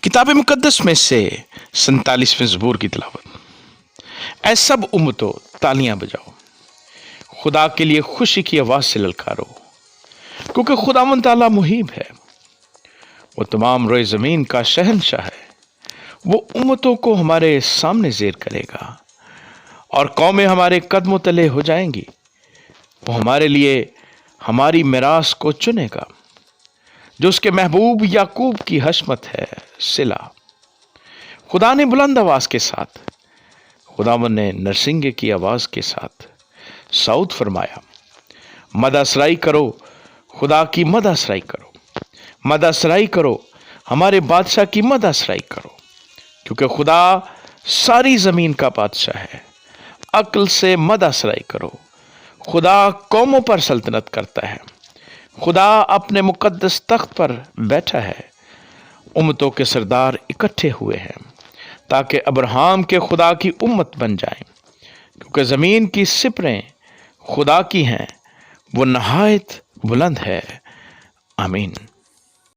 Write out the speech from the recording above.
किताब मुकद्दस में से 47वें ज़बूर की तिलावत। ऐ सब उम्मतों तालियां बजाओ, खुदा के लिए खुशी की आवाज़ से ललकारो, क्योंकि खुदावंद ताला मुहीब है, वो तमाम रोए ज़मीन का शहंशाह है। वो उम्मतों को हमारे सामने ज़ेर करेगा और कौमें हमारे कदमों तले हो जाएंगी। वो हमारे लिए हमारी मिरास को चुनेगा, जो उसके महबूब याकूब की हशमत है। सिला। खुदा ने बुलंद आवाज़ के साथ, खुदावंद ने नरसिंगे की आवाज़ के साथ सऊद फरमाया, मदअसराई करो, खुदा की मदअसराई करो, मदअसराई करो, हमारे बादशाह की मदअसराई करो, क्योंकि खुदा सारी ज़मीन का बादशाह है। अक्ल से मदअसराई करो, खुदा कौमों पर सल्तनत करता है, खुदा अपने मुकद्दस तख्त पर बैठा है। उम्मतों के सरदार इकट्ठे हुए हैं ताकि अब्राहम के खुदा की उम्मत बन जाएं, क्योंकि ज़मीन की सिपरें खुदा की हैं, वो नहायत बुलंद है। आमीन।